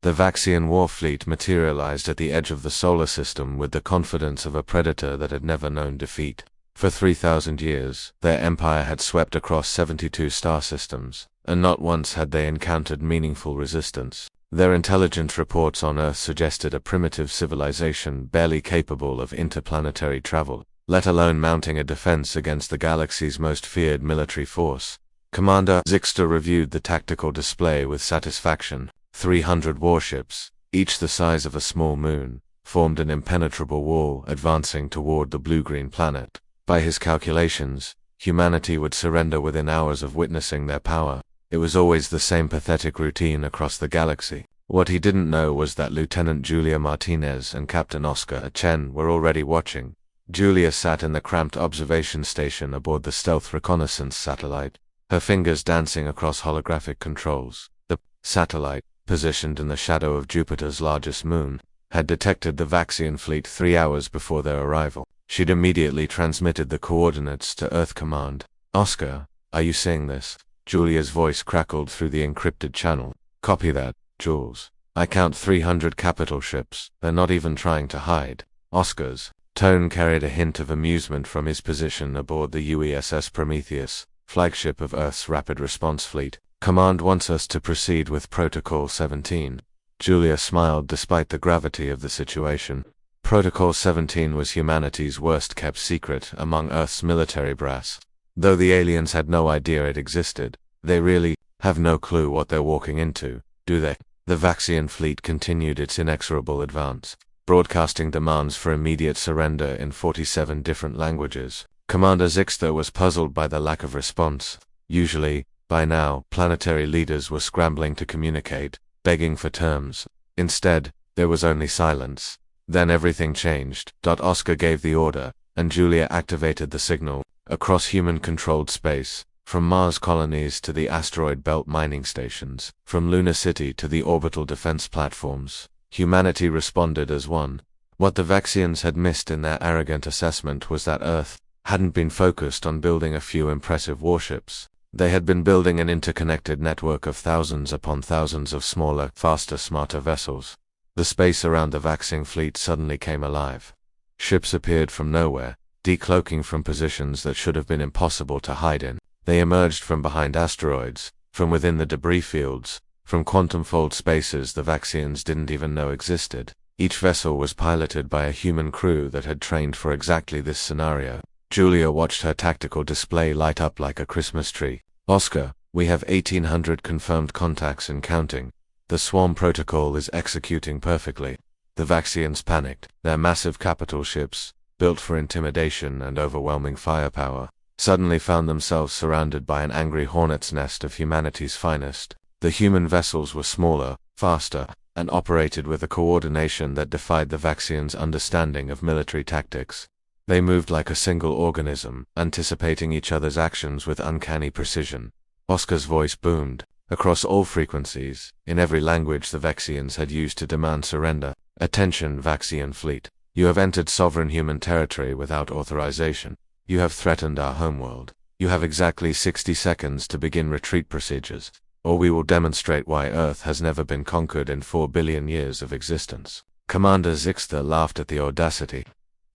The Vaxian war fleet materialized at the edge of the solar system with the confidence of a predator that had never known defeat. For 3,000 years, their empire had swept across 72 star systems, and not once had they encountered meaningful resistance. Their intelligence reports on Earth suggested a primitive civilization barely capable of interplanetary travel, let alone mounting a defense against the galaxy's most feared military force. Commander Zixter reviewed the tactical display with satisfaction. 300 warships, each the size of a small moon, formed an impenetrable wall advancing toward the blue-green planet. By his calculations, humanity would surrender within hours of witnessing their power. It was always the same pathetic routine across the galaxy. What he didn't know was that Lieutenant Julia Martinez and Captain Oscar Chen were already watching. Julia sat in the cramped observation station aboard the stealth reconnaissance satellite, her fingers dancing across holographic controls. The satellite, positioned in the shadow of Jupiter's largest moon, had detected the Vaxian fleet 3 hours before their arrival. She'd immediately transmitted the coordinates to Earth Command. "Oscar, are you seeing this?" Julia's voice crackled through the encrypted channel. "Copy that, Jules. I count 300 capital ships. They're not even trying to hide." Oscar's tone carried a hint of amusement from his position aboard the UESS Prometheus, flagship of Earth's Rapid Response Fleet. "Command wants us to proceed with Protocol 17. Julia smiled despite the gravity of the situation. Protocol 17 was humanity's worst-kept secret among Earth's military brass. Though the aliens had no idea it existed, they really have no clue what they're walking into, do they? The Vaxian fleet continued its inexorable advance, broadcasting demands for immediate surrender in 47 different languages. Commander Zixter was puzzled by the lack of response. Usually, by now, planetary leaders were scrambling to communicate, begging for terms. Instead, there was only silence. Then everything changed. Oscar gave the order, and Julia activated the signal. Across human-controlled space, from Mars colonies to the asteroid belt mining stations, from Lunar City to the orbital defense platforms, humanity responded as one. What the Vaxians had missed in their arrogant assessment was that Earth hadn't been focused on building a few impressive warships. They had been building an interconnected network of thousands upon thousands of smaller, faster, smarter vessels. The space around the Vaxian fleet suddenly came alive. Ships appeared from nowhere, decloaking from positions that should have been impossible to hide in. They emerged from behind asteroids, from within the debris fields, from quantum-fold spaces the Vaxians didn't even know existed. Each vessel was piloted by a human crew that had trained for exactly this scenario. Julia watched her tactical display light up like a Christmas tree. "Oscar, we have 1,800 confirmed contacts and counting. The Swarm Protocol is executing perfectly." The Vaxians panicked. Their massive capital ships, built for intimidation and overwhelming firepower, suddenly found themselves surrounded by an angry hornet's nest of humanity's finest. The human vessels were smaller, faster, and operated with a coordination that defied the Vaxians' understanding of military tactics. They moved like a single organism, anticipating each other's actions with uncanny precision. Oscar's voice boomed, across all frequencies, in every language the Vaxians had used to demand surrender. "Attention, Vaxian fleet. You have entered sovereign human territory without authorization. You have threatened our homeworld. You have exactly 60 seconds to begin retreat procedures, or we will demonstrate why Earth has never been conquered in 4 billion years of existence." Commander Zixter laughed at the audacity.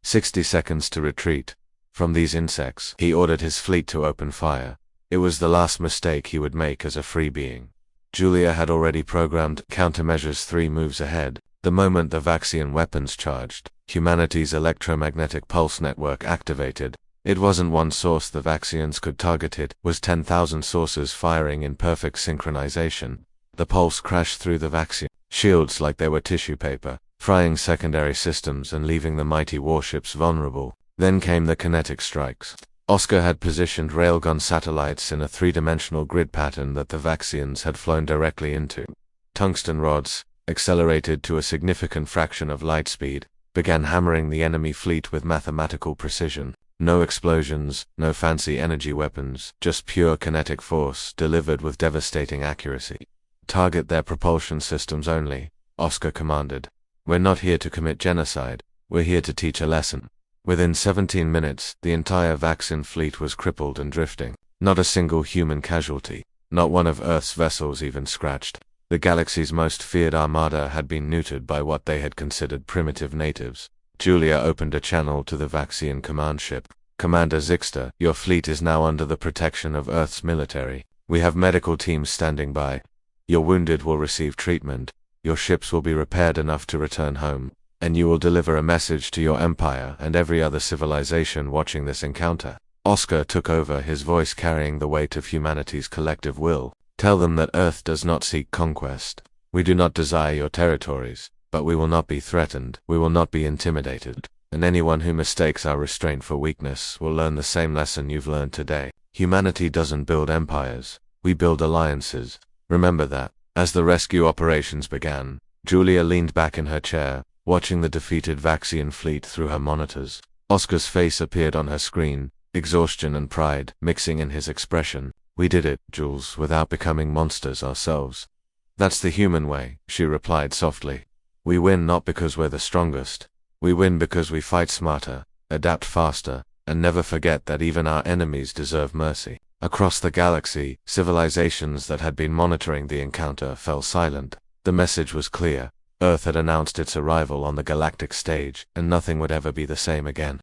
60 seconds to retreat. From these insects, he ordered his fleet to open fire. It was the last mistake he would make as a free being. Julia had already programmed countermeasures 3 moves ahead. The moment the Vaxian weapons charged, humanity's electromagnetic pulse network activated. It wasn't one source the Vaxians could target, it was 10,000 sources firing in perfect synchronization. The pulse crashed through the Vaxian shields like they were tissue paper, frying secondary systems and leaving the mighty warships vulnerable. Then came the kinetic strikes. Oscar had positioned railgun satellites in a 3-dimensional grid pattern that the Vaxians had flown directly into. Tungsten rods, accelerated to a significant fraction of light speed, began hammering the enemy fleet with mathematical precision. No explosions, no fancy energy weapons, just pure kinetic force delivered with devastating accuracy. "Target their propulsion systems only," Oscar commanded. "We're not here to commit genocide, we're here to teach a lesson." Within 17 minutes, the entire Vaxian fleet was crippled and drifting. Not a single human casualty, not one of Earth's vessels even scratched. The galaxy's most feared armada had been neutered by what they had considered primitive natives. Julia opened a channel to the Vaxian command ship. Commander Zixter, your fleet is now under the protection of Earth's military. We have medical teams standing by. Your wounded will receive treatment, your ships will be repaired enough to return home, and you will deliver a message to your empire and every other civilization watching this encounter. Oscar took over, his voice carrying the weight of humanity's collective will. Tell them that Earth does not seek conquest. We do not desire your territories, but we will not be threatened, we will not be intimidated, and anyone who mistakes our restraint for weakness will learn the same lesson you've learned today. Humanity doesn't build empires, we build alliances. Remember that. As the rescue operations began, Julia leaned back in her chair, watching the defeated Vaxian fleet through her monitors. Oscar's face appeared on her screen, exhaustion and pride mixing in his expression. We did it, Jules, without becoming monsters ourselves. That's the human way, she replied softly. We win not because we're the strongest. We win because we fight smarter, adapt faster, and never forget that even our enemies deserve mercy. Across the galaxy, civilizations that had been monitoring the encounter fell silent. The message was clear. Earth had announced its arrival on the galactic stage, and nothing would ever be the same again.